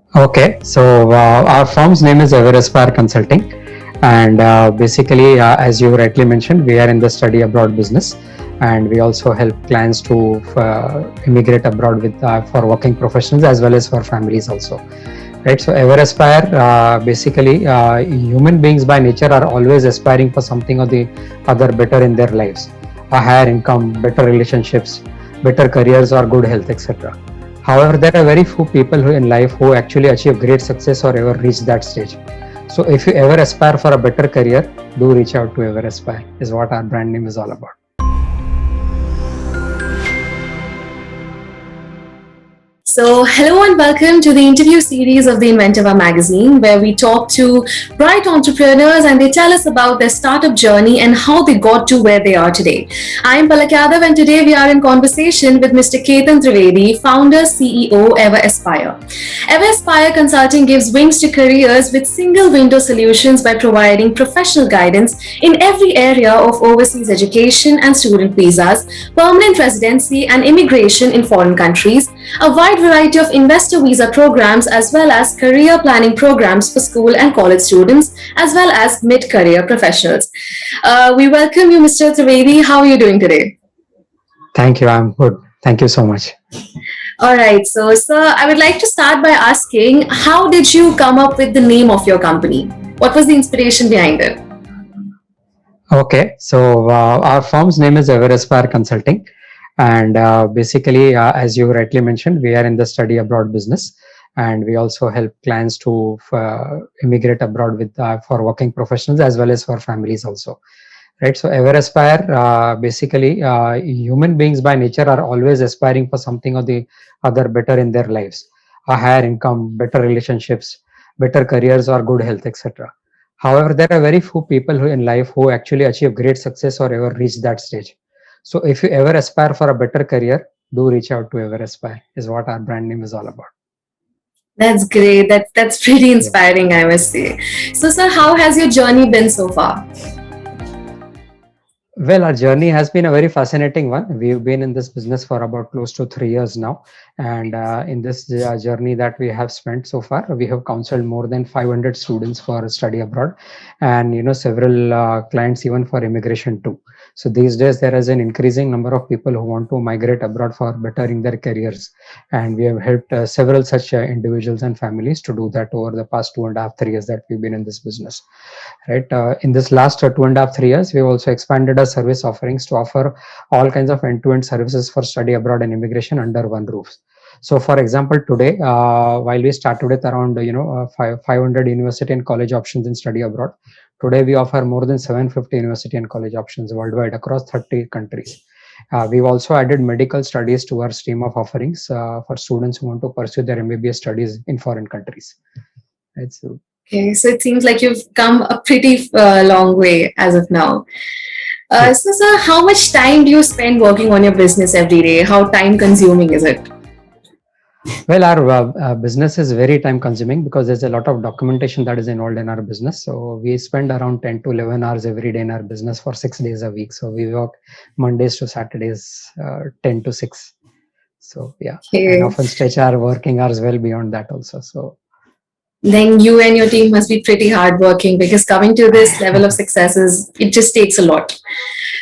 Okay, so our firm's name is Everaspire Consulting, and basically, as you rightly mentioned, we are in the study abroad business, and we also help clients to immigrate abroad with for working professionals as well as for families also. Right, so Everaspire, basically, human beings by nature are always aspiring for something or the other better in their lives, a higher income, better relationships, better careers, or good health, etc. However, there are very few people who in life who actually achieve great success or ever reach that stage. So if you ever aspire for a better career, do reach out to Everaspire, is what our brand name is all about. So, hello and welcome to the interview series of the Inventiva magazine, where we talk to bright entrepreneurs and they tell us about their startup journey and how they got to where they are today. I am Palak Yadav, and today we are in conversation with Mr. Ketan Trivedi, founder, CEO, Ever Aspire. Ever Aspire Consulting gives wings to careers with single window solutions by providing professional guidance in every area of overseas education and student visas, permanent residency, and immigration in foreign countries, a wide variety of investor visa programs, as well as career planning programs for school and college students, as well as mid career professionals. We welcome you, Mr. Trivedi. How are you doing today? Thank you. I'm good. Thank you so much. All right, so sir, I would like to start by asking, how did you come up with the name of your company? What was the inspiration behind it? Okay, so our firm's name is Everaspire Consulting, and basically, as you rightly mentioned, we are in the study abroad business, and we also help clients to immigrate abroad with for working professionals as well as for families also. Right, so Everaspire, basically, human beings by nature are always aspiring for something or the other better in their lives, a higher income, better relationships, better careers, or good health, etc. However, there are very few people who in life who actually achieve great success or ever reach that stage. So if you ever aspire for a better career, do reach out to Everaspire, is what our brand name is all about. That's great. That's pretty Yeah. inspiring, I must say. So, sir, how has your journey been so far? Well, our journey has been a very fascinating one. We've been in this business for about close to 3 years now. And in this journey that we have spent so far, we have counseled more than 500 students for study abroad and, several clients even for immigration too. So these days, there is an increasing number of people who want to migrate abroad for bettering their careers. And we have helped several such individuals and families to do that over the past 2.5, 3 years that we've been in this business. Right, in this last 2.5, 3 years, we've also expanded our service offerings to offer all kinds of end-to-end services for study abroad and immigration under one roof. So for example, today, while we started with around 500 university and college options in study abroad, today we offer more than 750 university and college options worldwide across 30 countries. We've also added medical studies to our stream of offerings for students who want to pursue their MBBS studies in foreign countries. Right, so Okay, so it seems like you've come a pretty long way as of now. yes. So, sir, how much time do you spend working on your business every day? How time consuming is it? Well, our business is very time consuming because there's a lot of documentation that is involved in our business. So we spend around 10 to 11 hours every day in our business for 6 days a week. So we work Mondays to Saturdays, 10 to 6. So yeah, and Okay. often stretch our working hours well beyond that also. So Then you and your team must be pretty hardworking because coming to this level of successes, it just takes a lot.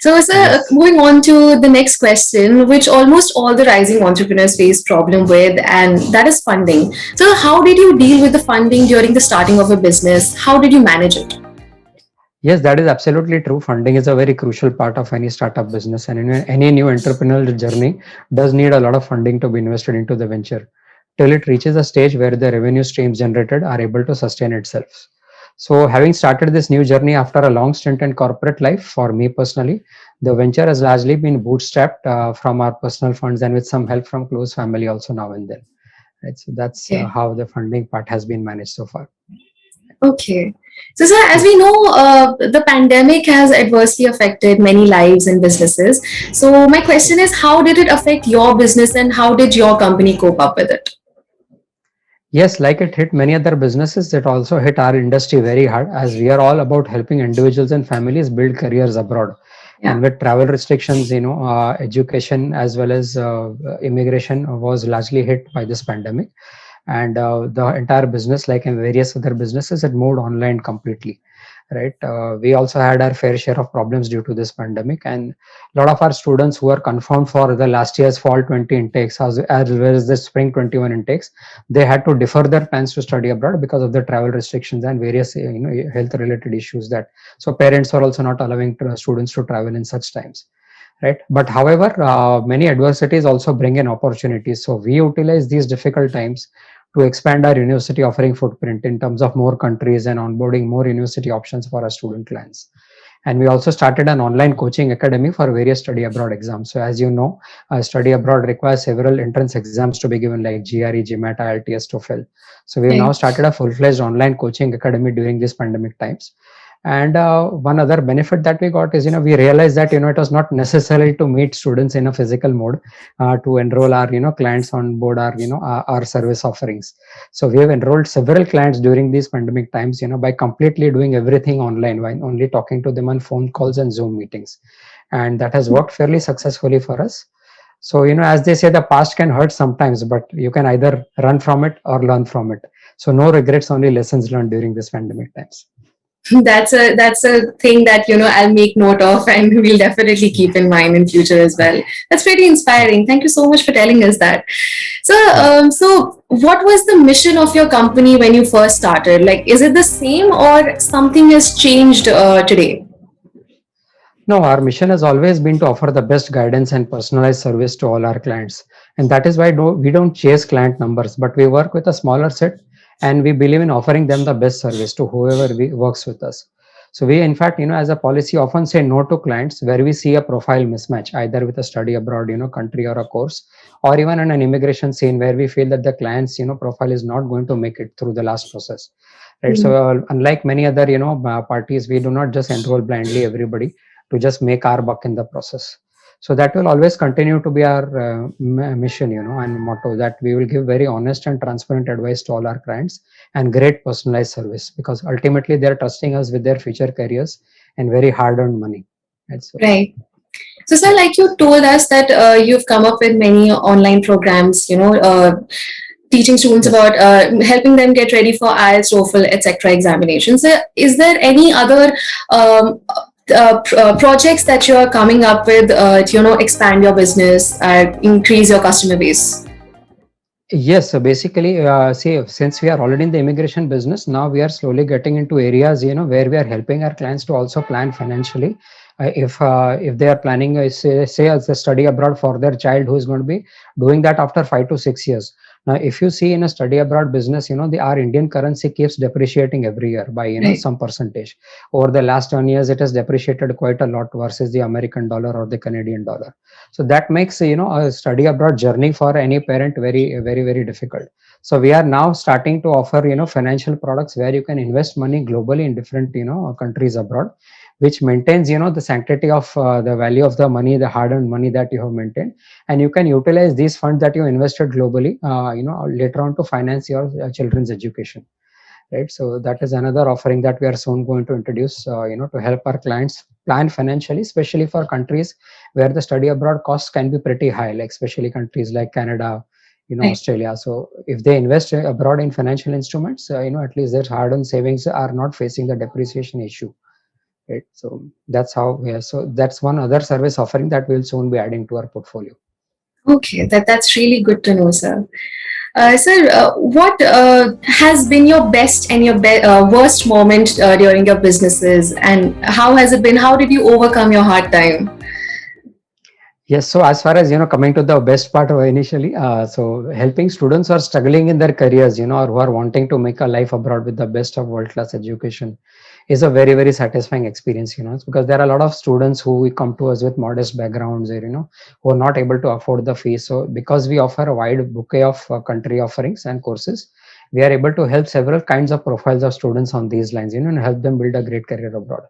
So, sir, yes. moving on to the next question, which almost all the rising entrepreneurs face problem with, and that is funding. So, how did you deal with the funding during the starting of a business? How did you manage it? Yes, that is absolutely true. Funding is a very crucial part of any startup business, and any new entrepreneurial journey does need a lot of funding to be invested into the venture till it reaches a stage where the revenue streams generated are able to sustain itself. So, having started this new journey after a long stint in corporate life, for me personally, the venture has largely been bootstrapped from our personal funds and with some help from close family also now and then. Right, so that's Okay. how the funding part has been managed so far. Okay. So, sir, as Yeah. we know, the pandemic has adversely affected many lives and businesses. So, my question is, how did it affect your business and how did your company cope up with it? Yes, like it hit many other businesses, it also hit our industry very hard as we are all about helping individuals and families build careers abroad. And Yeah. with travel restrictions, education as well as immigration was largely hit by this pandemic. and the entire business, like in various other businesses, it moved online completely, right? We also had our fair share of problems due to this pandemic, and a lot of our students who were confirmed for the last year's fall 20 intakes as well as the spring 21 intakes, they had to defer their plans to study abroad because of the travel restrictions and various health related issues, that so parents are also not allowing students to travel in such times, right? But however, many adversities also bring in opportunities, so we utilize these difficult times to expand our university offering footprint in terms of more countries and onboarding more university options for our student clients. And we also started an online coaching academy for various study abroad exams. So as you know, study abroad requires several entrance exams to be given, like GRE, GMAT, IELTS, TOEFL. So we've now Right. started a full-fledged online coaching academy during these pandemic times. And one other benefit that we got is, we realized that, it was not necessary to meet students in a physical mode to enroll our, clients on board our service offerings. So we have enrolled several clients during these pandemic times, by completely doing everything online, while only talking to them on phone calls and Zoom meetings. And that has worked fairly successfully for us. So, as they say, the past can hurt sometimes, but you can either run from it or learn from it. So no regrets, only lessons learned during this pandemic times. That's a thing that I'll make note of, and we'll definitely keep in mind in future as well. That's pretty inspiring. Thank you so much for telling us that. So, Yeah. so what was the mission of your company when you first started? Like, is it the same or something has changed today? No, our mission has always been to offer the best guidance and personalized service to all our clients. And that is why we don't chase client numbers, but we work with a smaller set, and we believe in offering them the best service to whoever works with us. So we, in fact, as a policy, often say no to clients where we see a profile mismatch, either with a study abroad, country or a course, or even in an immigration scene where we feel that the client's, profile is not going to make it through the last process. Right. So unlike many other, parties, we do not just enroll blindly everybody to just make our buck in the process. So that will always continue to be our mission, and motto, that we will give very honest and transparent advice to all our clients and great personalized service, because ultimately they're trusting us with their future careers and very hard-earned money. Right. So Right. So, sir, yeah. like you told us that you've come up with many online programs, teaching students Yes. about helping them get ready for IELTS, TOEFL, etc. examinations. Is there any other projects that you are coming up with to expand your business, increase your customer base? Yes, so basically, see, since we are already in the immigration business, now we are slowly getting into areas, where we are helping our clients to also plan financially. If they are planning, say as a study abroad for their child who is going to be doing that after 5 to 6 years. Now, if you see in a study abroad business, our Indian currency keeps depreciating every year by Right. some percentage. Over the last 10 years, it has depreciated quite a lot versus the American dollar or the Canadian dollar. So that makes a study abroad journey for any parent very very very difficult. So we are now starting to offer financial products where you can invest money globally in different countries abroad, which maintains the sanctity of the value of the money, the hard earned money that you have maintained, and you can utilize these funds that you invested globally later on to finance your children's education, right? So that is another offering that we are soon going to introduce, to help our clients plan financially, especially for countries where the study abroad costs can be pretty high, like especially countries like Canada, Right. Australia. So if they invest abroad in financial instruments, at least their hard-earned savings are not facing the depreciation issue, right? So that's how we are. So that's one other service offering that we'll soon be adding to our portfolio. Okay, that's really good to know, sir. Sir, what has been your best and your worst moment during your businesses, and how has it been? How did you overcome your hard time? Yes, so as far as coming to the best part of initially, so helping students who are struggling in their careers, or who are wanting to make a life abroad with the best of world-class education, is a very very satisfying experience. It's because there are a lot of students who come to us with modest backgrounds, or who are not able to afford the fees. So because we offer a wide bouquet of country offerings and courses, we are able to help several kinds of profiles of students on these lines, and help them build a great career abroad.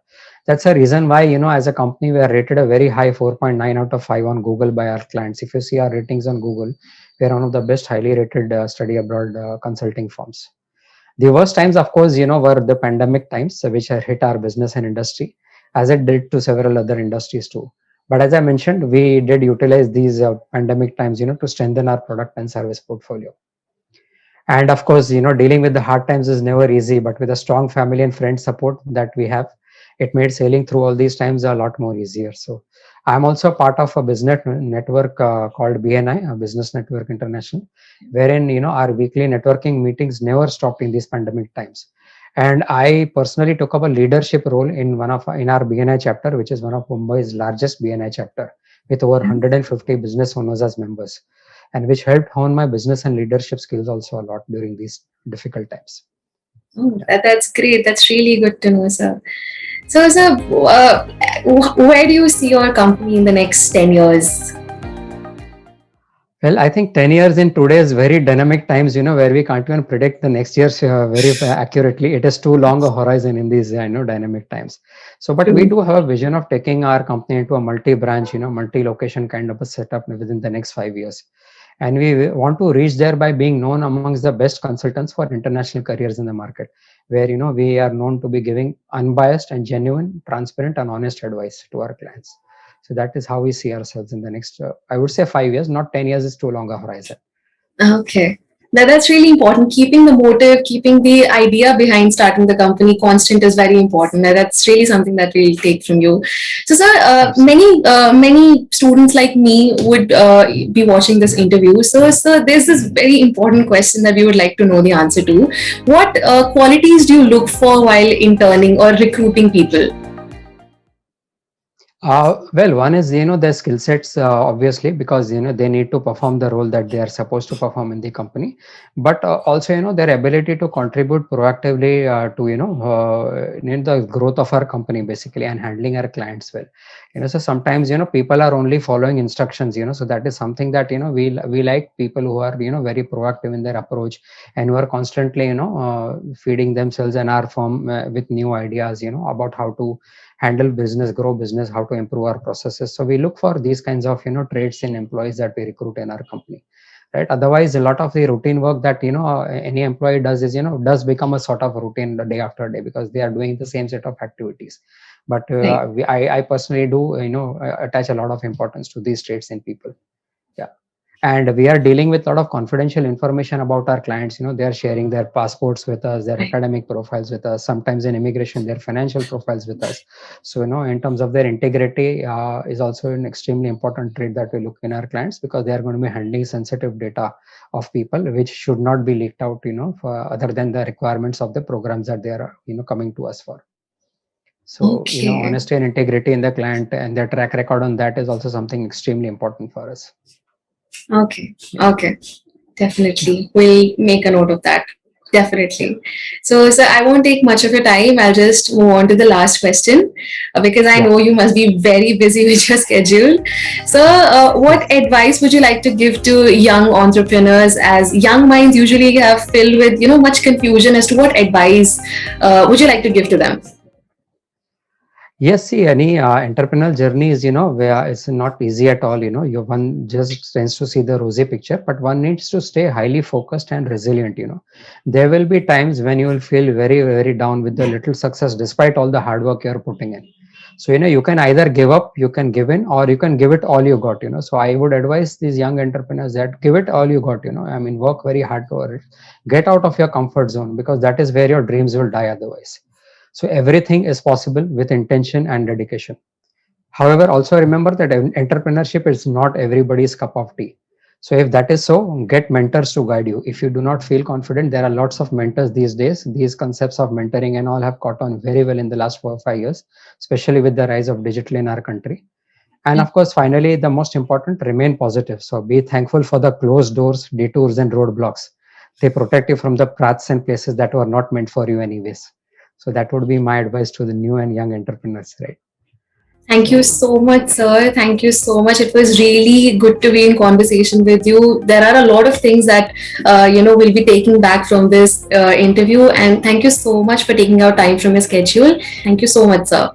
That's a reason why, as a company, we are rated a very high 4.9 out of 5 on Google by our clients. If you see our ratings on Google, we are one of the best highly rated study abroad consulting firms. The worst times, of course, were the pandemic times, which had hit our business and industry, as it did to several other industries too. But as I mentioned, we did utilize these pandemic times, to strengthen our product and service portfolio. And of course, dealing with the hard times is never easy, but with a strong family and friend support that we have, it made sailing through all these times a lot more easier. So I'm also part of a business network called BNI, a Business Network International, wherein our weekly networking meetings never stopped in these pandemic times. And I personally took up a leadership role in our BNI chapter, which is one of Mumbai's largest BNI chapter, with over 150 business owners as members, and which helped hone my business and leadership skills also a lot during these difficult times. Oh, that's great. That's really good to know, sir. So, sir, where do you see your company in the next 10 years? Well, I think 10 years in today's very dynamic times, where we can't even predict the next year's very accurately. It is too long a horizon in these, dynamic times. So, but we True. do have a vision of taking our company into a multi-branch, multi-location kind of a setup within the next 5 years. And we want to reach there by being known amongst the best consultants for international careers in the market, where, we are known to be giving unbiased and genuine, transparent and honest advice to our clients. So that is how we see ourselves in the next, I would say 5 years, not 10 years is too long a horizon. Okay. Now that's really important. Keeping the motive, keeping the idea behind starting the company constant is very important. Now that's really something that we'll take from you. So, sir, many students like me would be watching this interview. So, sir, there's this very important question that we would like to know the answer to. What qualities do you look for while interning or recruiting people? Well, one is, their skill sets, obviously, because, they need to perform the role that they are supposed to perform in the company. But also, their ability to contribute proactively to, the growth of our company, basically, and handling our clients well. So sometimes, people are only following instructions, so that is something that, we like people who are, very proactive in their approach and who are constantly, feeding themselves and our firm with new ideas, about how to handle business, grow business, how to improve our processes. So we look for these kinds of traits in employees that we recruit in our company, right? Otherwise, a lot of the routine work that any employee does is does become a sort of routine day after day, because they are doing the same set of activities. But Right. I personally do attach a lot of importance to these traits in people. Yeah. And we are dealing with a lot of confidential information about our clients. They are sharing their passports with us, their Right. academic profiles with us, sometimes in immigration their financial profiles with us. So in terms of their integrity is also an extremely important trait that we look in our clients, because they are going to be handling sensitive data of people which should not be leaked out, for other than the requirements of the programs that they are coming to us for. So Okay. honesty and integrity in the client and their track record on that is also something extremely important for us. Okay. Okay. Definitely. We'll make a note of that. Definitely. So, sir, I won't take much of your time. I'll just move on to the last question because I Yeah. know you must be very busy with your schedule. So, what advice would you like to give to young entrepreneurs, as young minds usually have filled with, much confusion as to what advice would you like to give to them? Yes, see, any entrepreneurial journey is, where it's not easy at all. One just tends to see the rosy picture, but one needs to stay highly focused and resilient. There will be times when you will feel very, very down with the little success, despite all the hard work you're putting in. So, you can either give up, you can give in, or you can give it all you got. So I would advise these young entrepreneurs that give it all you got. I mean, work very hard toward it. Get out of your comfort zone, because that is where your dreams will die otherwise. So everything is possible with intention and dedication. However, also remember that entrepreneurship is not everybody's cup of tea. So if that is so, get mentors to guide you. If you do not feel confident, there are lots of mentors these days. These concepts of mentoring and all have caught on very well in the last 4 or 5 years, especially with the rise of digital in our country. And of course, finally, the most important, remain positive. So be thankful for the closed doors, detours, and roadblocks. They protect you from the paths and places that were not meant for you anyways. So that would be my advice to the new and young entrepreneurs, right? Thank you So so much, sir. Thank you so much. It was really good to be in conversation with you. There are a lot of things that we'll be taking back from this interview. And thank you so much for taking out time from your schedule. Thank you so much, sir.